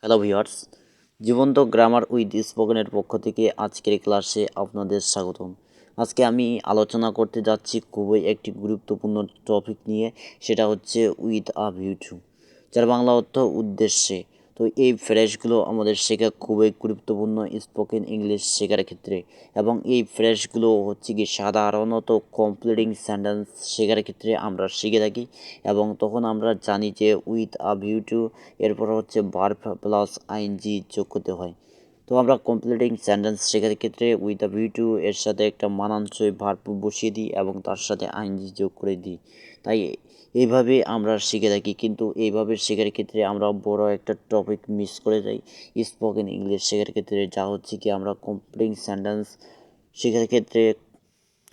Hello viewers, জীবন্ত grammar with স্পোকেনের পক্ষ থেকে আজকের ক্লাসে আপনাদের স্বাগতম। আজকে আমি আলোচনা করতে যাচ্ছি খুবই একটি গুরুত্বপূর্ণ টপিক নিয়ে, সেটা হচ্ছে উইথ আ ভিউ টু, যার বাংলা অর্থ উদ্দেশ্যে। তো এই ফ্রেজগুলো আমাদের শেখা খুবই গুরুত্বপূর্ণ স্পোকেন ইংলিশ শেখার ক্ষেত্রে, এবং এই ফ্রেজগুলো হচ্ছে কি সাধারণত কমপ্লিটিং সেন্টেন্স শেখার ক্ষেত্রে আমরা শিখে থাকি, এবং তখন আমরা জানি যে উইথ আ ভিউ টু এরপর হচ্ছে ভার্ব প্লাস আইএনজি যোগ করতে হয়। তো আমরা কমপ্লিটিং সেন্টেন্স শেখার ক্ষেত্রে উইথ আ ভিউ টু এর সাথে একটা মানানসই ভার্ব বসিয়ে দিই এবং তার সাথে আইএনজি যোগ করে দিই। তাই এইভাবে আমরা শিখে থাকি, কিন্তু এইভাবে শেখার ক্ষেত্রে আমরা বড় একটা টপিক মিস করে যাই স্পোকেন ইংলিশ শেখার ক্ষেত্রে, যা হচ্ছে কি আমরা কমপ্লিটিং সেন্টেন্স শেখার ক্ষেত্রে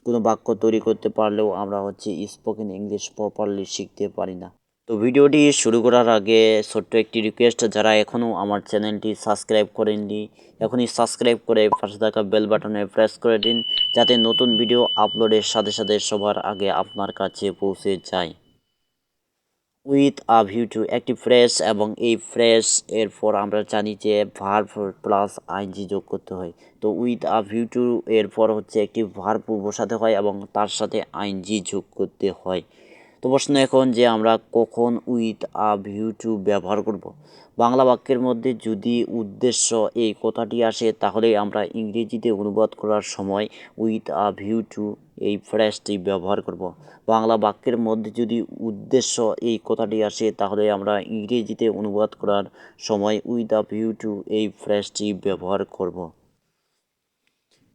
কোনো বাক্য তৈরি করতে পারলেও আমরা হচ্ছে স্পোকেন ইংলিশ প্রপারলি শিখতে পারি না। তো ভিডিওটি শুরু করার আগে ছোট্ট একটি রিকোয়েস্ট, যারা এখনও আমার চ্যানেলটি সাবস্ক্রাইব করেননি এখনই সাবস্ক্রাইব করে পাশে থাকা বেল বাটনে প্রেস করে দিন, যাতে নতুন ভিডিও আপলোডের সাথে সাথে সবার আগে আপনার কাছে পৌঁছে যায়। উইথ আ ভিউ টু একটি ফ্রেশ, এবং এই ফ্রেশ এরপর আমরা জানি যে ভার্ব প্লাস আইনজি যোগ করতে হয়। তো উইথ আ ভিউ টু এরপর হচ্ছে একটি ভার্ব বসাতে হয় এবং তার সাথে আইনজি যোগ করতে হয়। তো প্রশ্ন এখন যে আমরা কখন উইথ আ ভিউ টু ব্যবহার করব। বাংলা বাক্যের মধ্যে যদি উদ্দেশ্য এই কথাটি আসে, তাহলে আমরা ইংরেজিতে অনুবাদ করার সময় উইথ আ ভিউ টু এই ফ্রেজটি ব্যবহার করব। বাংলা বাক্যের মধ্যে যদি উদ্দেশ্য এই কথাটি আসে, তাহলে আমরা ইংরেজিতে অনুবাদ করার সময় উইথ আ ভিউ টু এই ফ্রেজটি ব্যবহার করব।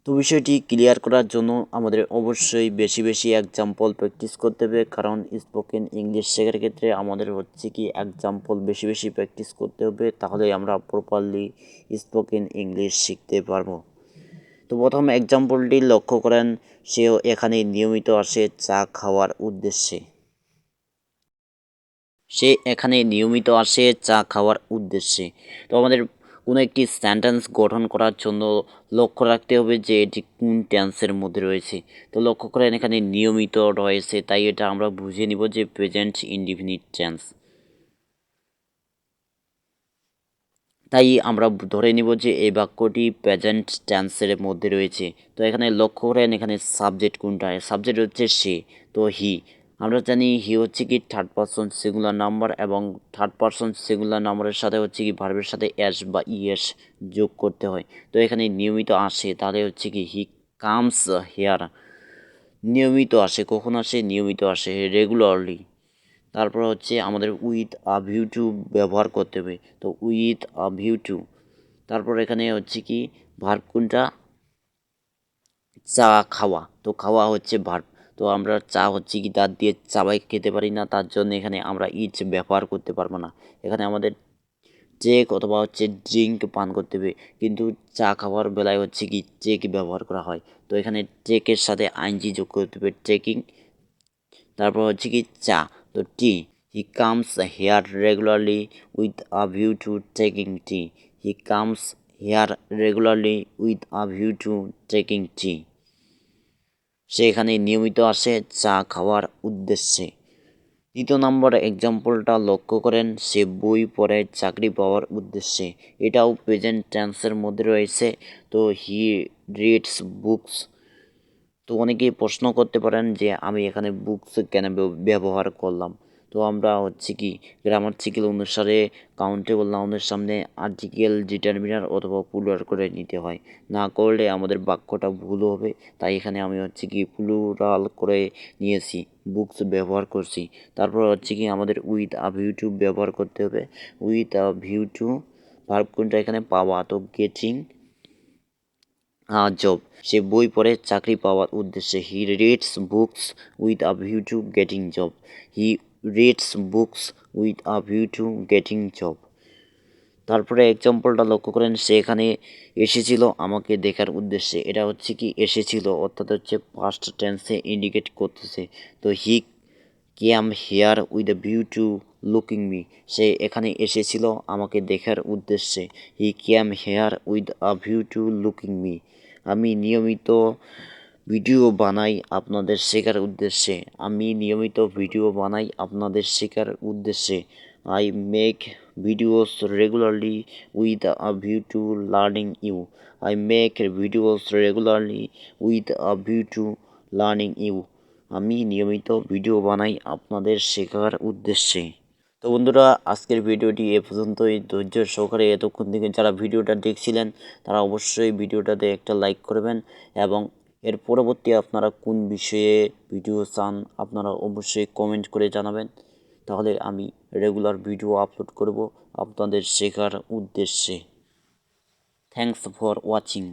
তো বিষয়টি ক্লিয়ার করার জন্য আমাদের অবশ্যই বেশি বেশি এক্সাম্পল প্র্যাকটিস করতে হবে, কারণ স্পোকেন ইংলিশ শেখার ক্ষেত্রে আমাদের হচ্ছে কি এক্সাম্পল বেশি বেশি প্র্যাকটিস করতে হবে, তাহলে আমরা প্রপারলি স্পোকেন ইংলিশ শিখতে পারবো। তো প্রথম এক্সাম্পলটি লক্ষ্য করেন, সেও এখানে নিয়মিত আসে চা খাওয়ার উদ্দেশ্যে। সে এখানে নিয়মিত আসে চা খাওয়ার উদ্দেশ্যে। তো আমাদের কোনো একটি সেন্টেন্স গঠন করার জন্য লক্ষ্য রাখতে হবে যে এটি কোন টেন্সের মধ্যে রয়েছে। তো লক্ষ্য করেন এখানে নিয়মিত রয়েছে, তাই এটা আমরা বুঝে নিব যে প্রেজেন্ট ইনডিফিনিট টেন্স। তাই আমরা ধরে নিব যে এই বাক্যটি প্রেজেন্ট টেন্সের মধ্যে রয়েছে। তো এখানে লক্ষ্য করেন এখানে সাবজেক্ট কোনটা, সাবজেক্ট হচ্ছে সে, তো হি। আমরা জানি হি হচ্ছে কি থার্ড পারসন সিঙ্গুলার নাম্বার, এবং থার্ড পারসন সিঙ্গুলার নাম্বারের সাথে হচ্ছে কি ভার্বের সাথে এস বা ইএস যোগ করতে হয়। তো এখানে নিয়মিত আসে, তাহলে হচ্ছে কি হি কামস হেয়ার। নিয়মিত আসে, কখন আসে? নিয়মিত আসে, রেগুলারলি। তারপর হচ্ছে আমাদের উইথ আ ভিউ টু ব্যবহার করতে হবে। তো উইথ আ ভিউ টু, তারপর এখানে হচ্ছে কি ভার্ব কোনটা? চা খাওয়া। তো খাওয়া হচ্ছে ভার্ব। তো আমরা চা হচ্ছে কি দাঁত দিয়ে চাবাই খেতে পারি না, তার জন্য এখানে আমরা ইট ব্যবহার করতে পারবো না। এখানে আমাদের চেক অথবা হচ্ছে ড্রিঙ্ক পান করতে হবে, কিন্তু চা খাওয়ার বেলায় হচ্ছে কি চেক ব্যবহার করা হয়। তো এখানে চেকের সাথে আইনজি যোগ করতে হবে, ট্রেকিং। তারপর হচ্ছে কি চা, তো tea. He comes here regularly with a view to taking tea. He comes here regularly with a view to taking tea. সে এখানে নিয়মিত আসে চা খাওয়ার উদ্দেশ্যে। দ্বিতীয় নম্বর এক্সাম্পলটা লক্ষ্য করেন, সে বই পড়ে চাকরি পাওয়ার উদ্দেশ্যে। এটাও প্রেজেন্ট টেন্সের মধ্যে রয়েছে। তো হি রিডস বুকস। তো অনেকেই প্রশ্ন করতে পারেন যে আমি এখানে বুকস কেন ব্যবহার করলাম। তো আমরা হচ্ছে কি গ্রামাটিক্যাল অনুসারে কাউন্টেবল নাউনের সামনে আর্টিকেল ডিটারমিনার অথবা প্লুরাল করে নিতে হয়, না করলে আমাদের বাক্যটা ভুল হবে। তাই এখানে আমি হচ্ছে কি প্লুরাল করে নিয়েছি, বুকস ব্যবহার করছি। তারপর হচ্ছে কি আমাদের উইথ আ ভিউ টু ব্যবহার করতে হবে। With a view two verb কোনটা? এখানে পাওয়া, তো গেটিং জব। সে বই পড়ে চাকরি পাওয়ার উদ্দেশ্যে। He reads books with a view two getting job. He reads books with a view two getting job. তারপরে এক্সাম্পলটা লক্ষ্য করেন, সে এখানে এসেছিল আমাকে দেখার উদ্দেশ্যে। এটা হচ্ছে কি এসেছিল, অর্থাৎ হচ্ছে পাস্ট টেন্সে ইন্ডিকেট করতেছে। তো he came here with a view to looking me. সে এখানে এসেছিল আমাকে দেখার উদ্দেশ্যে। He came here with a view to looking me. আমি নিয়মিত ভিডিও বানাই আপনাদের শেখার উদ্দেশ্যে। আমি নিয়মিত ভিডিও বানাই আপনাদের শেখার উদ্দেশ্যে। I make videos regularly with a view to learning you. I make videos regularly with a view to learning you. আমি নিয়মিত ভিডিও বানাই আপনাদের শেখার উদ্দেশ্যে। তো বন্ধুরা, আজকের ভিডিওটি এ পর্যন্তই। ধৈর্য সহকারে এতক্ষণ থেকে যারা ভিডিওটা দেখছিলেন তারা অবশ্যই ভিডিওটাতে একটা লাইক করবেন, এবং এর পরবর্তী আপনারা কোন বিষয়ে ভিডিও চান আপনারা অবশ্যই কমেন্ট করে জানাবেন। তাহলে আমি রেগুলার ভিডিও আপলোড করব আপনাদের শেখার উদ্দেশ্যে। Thanks for watching.